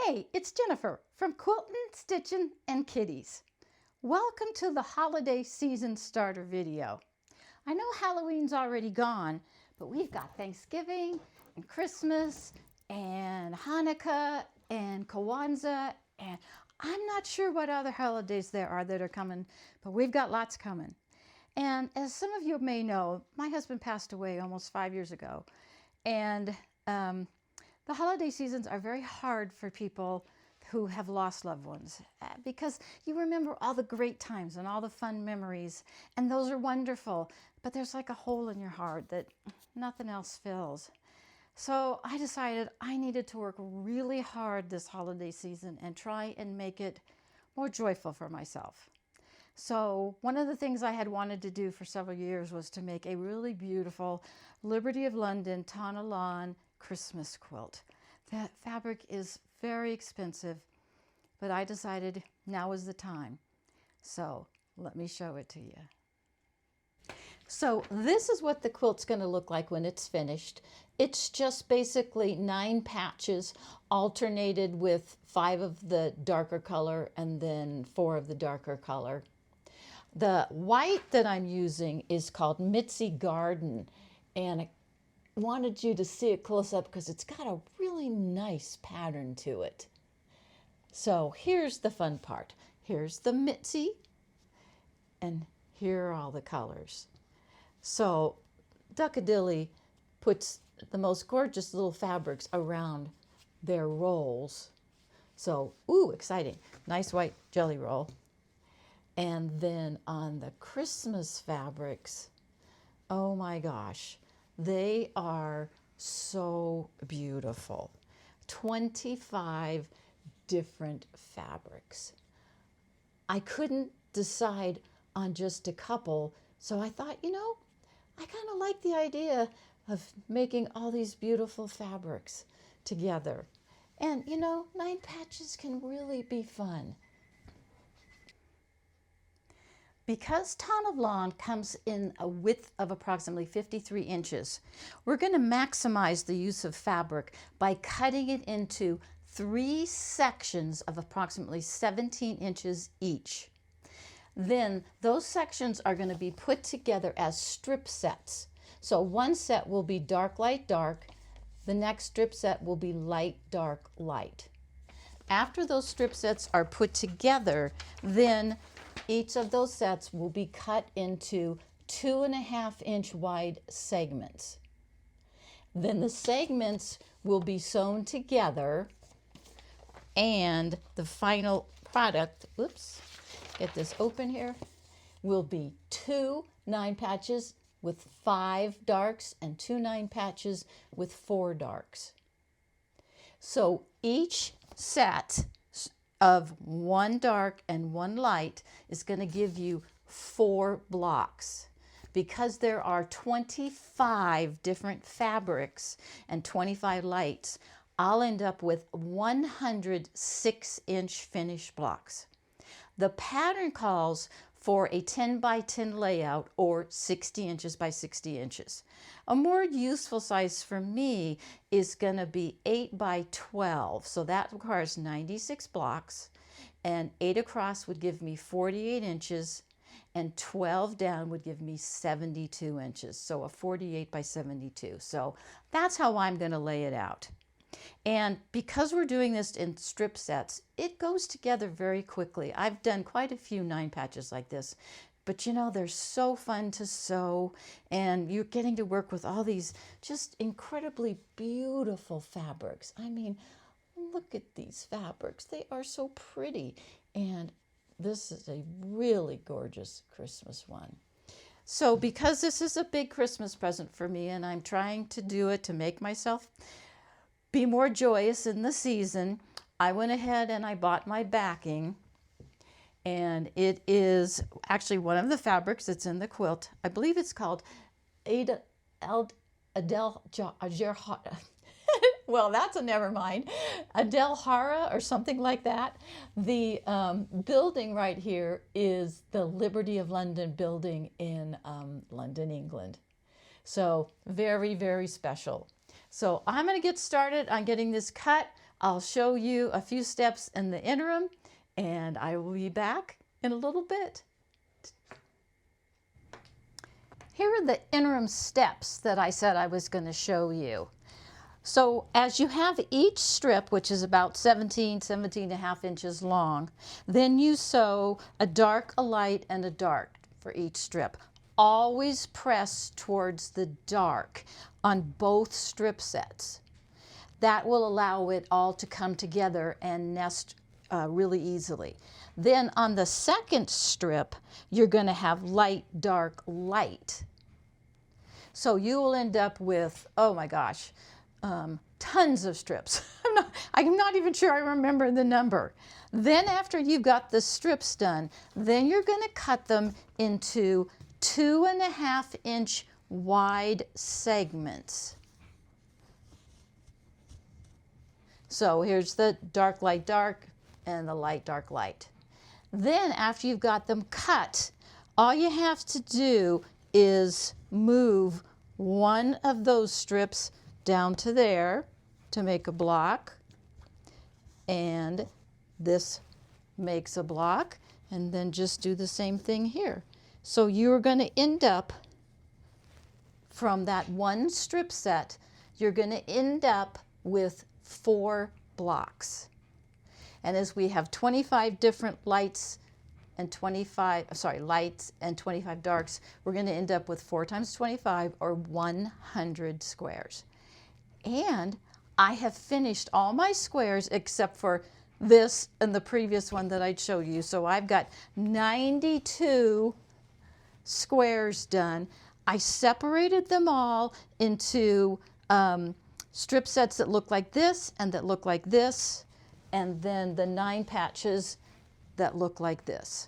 Hey, it's Jennifer from Quiltin', Stitchin' and Kitties. Welcome to the holiday season starter video. I know Halloween's already gone, but we've got Thanksgiving and Christmas and Hanukkah and Kwanzaa, and I'm not sure what other holidays there are that are coming, but we've got lots coming. And as some of you may know, my husband passed away almost 5 years ago, and the holiday seasons are very hard for people who have lost loved ones because you remember all the great times and all the fun memories, and those are wonderful, but there's like a hole in your heart that nothing else fills. So I decided I needed to work really hard this holiday season and try and make it more joyful for myself. So one of the things I had wanted to do for several years was to make a really beautiful Liberty of London Tana lawn Christmas quilt. That fabric is very expensive, but I decided now is the time. So let me show it to you. So this is what the quilt's going to look like when it's finished. It's just basically 9 patches alternated with 5 of the darker color and then 4 of the darker color. The white that I'm using is called Mitzi Garden, and I wanted you to see it close up because it's got a really nice pattern to it. So here's the fun part. Here's the Mitzi, and here are all the colors. So Duckadilly puts the most gorgeous little fabrics around their rolls. So, ooh, exciting. Nice white jelly roll. And then on the Christmas fabrics, oh my gosh, they are so beautiful. 25 different fabrics. I couldn't decide on just a couple, so I thought, I kind of like the idea of making all these beautiful fabrics together. And 9 patches can really be fun. Because Tana lawn comes in a width of approximately 53 inches, we're going to maximize the use of fabric by cutting it into 3 sections of approximately 17 inches each. Then those sections are going to be put together as strip sets. So one set will be dark, light, dark. The next strip set will be light, dark, light. After those strip sets are put together, then each of those sets will be cut into 2.5-inch wide segments. Then the segments will be sewn together, and the final product, get this open here, will be 2 9 patches with 5 darks and 2 9 patches with 4 darks. So each set of 1 dark and 1 light is going to give you 4 blocks. Because there are 25 different fabrics and 25 lights, I'll end up with 100 6-inch finished blocks. The pattern calls for a 10 by 10 layout or 60 inches by 60 inches. A more useful size for me is going to be 8 by 12. So that requires 96 blocks, and 8 across would give me 48 inches, and 12 down would give me 72 inches. So a 48 by 72. So that's how I'm going to lay it out. And because we're doing this in strip sets, it goes together very quickly. I've done quite a few 9 patches like this, but they're so fun to sew, and you're getting to work with all these just incredibly beautiful fabrics. I mean, look at these fabrics. They are so pretty, and this is a really gorgeous Christmas one. So because this is a big Christmas present for me, and I'm trying to do it to make myself be more joyous in the season, I went ahead and I bought my backing, and it is actually one of the fabrics that's in the quilt. I believe it's called well, that's a never mind. Adelhara or something like that. The building right here is the Liberty of London building in London, England. So very, very special. So I'm going to get started on getting this cut. I'll show you a few steps in the interim, and I will be back in a little bit. Here are the interim steps that I said I was going to show you. So as you have each strip, which is about 17 and a half inches long, then you sew a dark, a light, and a dark for each strip. Always press towards the dark on both strip sets. That will allow it all to come together and nest really easily. Then on the second strip, you're going to have light, dark, light. So you will end up with, oh my gosh, tons of strips. I'm not even sure I remember the number. Then after you've got the strips done, then you're going to cut them into 2.5 inch wide segments. So here's the dark, light, dark, and the light, dark, light. Then after you've got them cut, all you have to do is move one of those strips down to there to make a block, and this makes a block, and then just do the same thing here. So you're going to end up, from that one strip set, you're going to end up with 4 blocks. And as we have 25 different lights and 25 darks, we're going to end up with 4 times 25, or 100 squares. And I have finished all my squares except for this and the previous one that I showed you. So I've got 92 squares done. I separated them all into strip sets that look like this and that look like this, and then the 9 patches that look like this.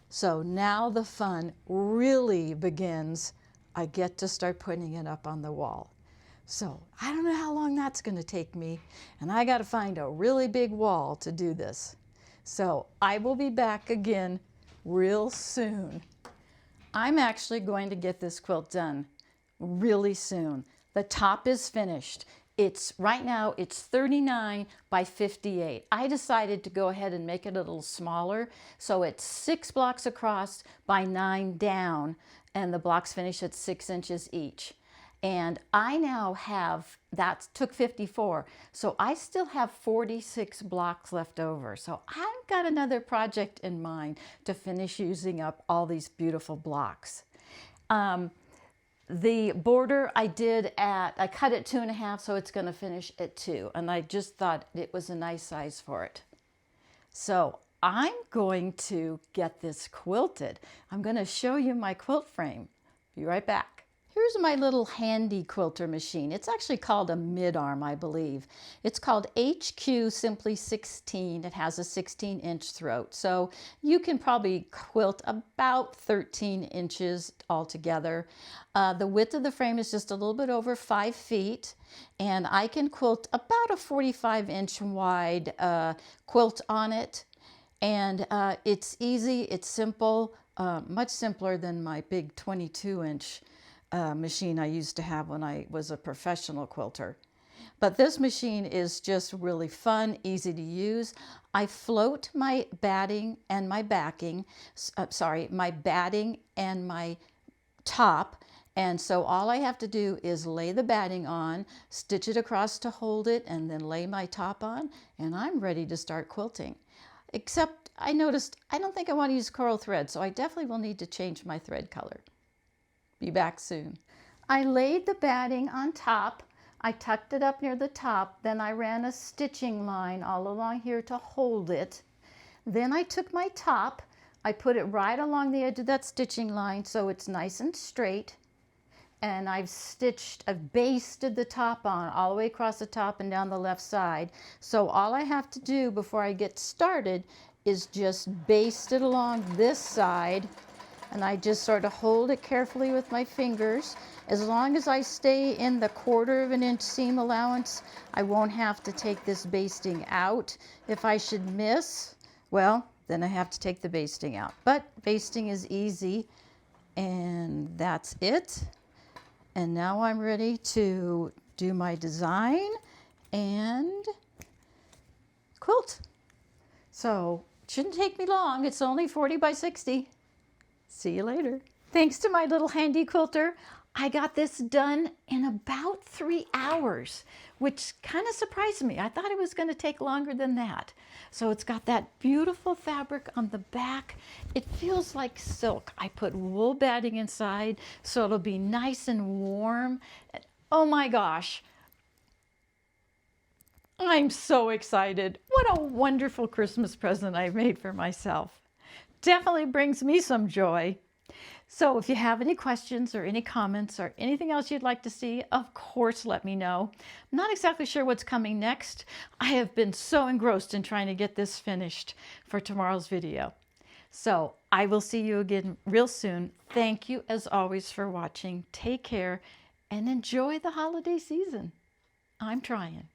So now the fun really begins. I get to start putting it up on the wall. So I don't know how long that's going to take me, and I got to find a really big wall to do this. So I will be back again real soon. I'm actually going to get this quilt done really soon. The top is finished. Right now it's 39 by 58. I decided to go ahead and make it a little smaller, so it's 6 blocks across by 9 down, and the blocks finish at 6 inches each. And I now have, that took 54, so I still have 46 blocks left over. So I've got another project in mind to finish using up all these beautiful blocks. The border I cut it 2.5, so it's going to finish at 2, and I just thought it was a nice size for it. So I'm going to get this quilted. I'm going to show you my quilt frame. Be right back. Here's my little handy quilter machine. It's actually called a mid-arm, I believe. It's called HQ Simply 16. It has a 16-inch throat, so you can probably quilt about 13 inches altogether. The width of the frame is just a little bit over 5 feet, and I can quilt about a 45-inch wide quilt on it. And it's easy, it's simple, much simpler than my big 22-inch machine I used to have when I was a professional quilter. But this machine is just really fun, easy to use. I float my batting and my backing, my batting and my top. And so all I have to do is lay the batting on, stitch it across to hold it, and then lay my top on, and I'm ready to start quilting. Except I noticed I don't think I want to use coral thread, so I definitely will need to change my thread color. Be back soon. I laid the batting on top. I tucked it up near the top. Then I ran a stitching line all along here to hold it. Then I took my top. I put it right along the edge of that stitching line so it's nice and straight. And I've basted the top on all the way across the top and down the left side. So all I have to do before I get started is just baste it along this side. And I just sort of hold it carefully with my fingers. As long as I stay in the 1/4 inch seam allowance, I won't have to take this basting out. If I should miss, well, then I have to take the basting out. But basting is easy, and that's it. And now I'm ready to do my design and quilt. So it shouldn't take me long. It's only 40 by 60. See you later. Thanks to my little handy quilter, I got this done in about 3 hours, which kind of surprised me. I thought it was going to take longer than that. So it's got that beautiful fabric on the back. It feels like silk. I put wool batting inside so it'll be nice and warm. Oh my gosh. I'm so excited. What a wonderful Christmas present I've made for myself. Definitely brings me some joy. So if you have any questions or any comments or anything else you'd like to see, of course, let me know. I'm not exactly sure what's coming next. I have been so engrossed in trying to get this finished for tomorrow's video. So I will see you again real soon. Thank you as always for watching. Take care and enjoy the holiday season. I'm trying.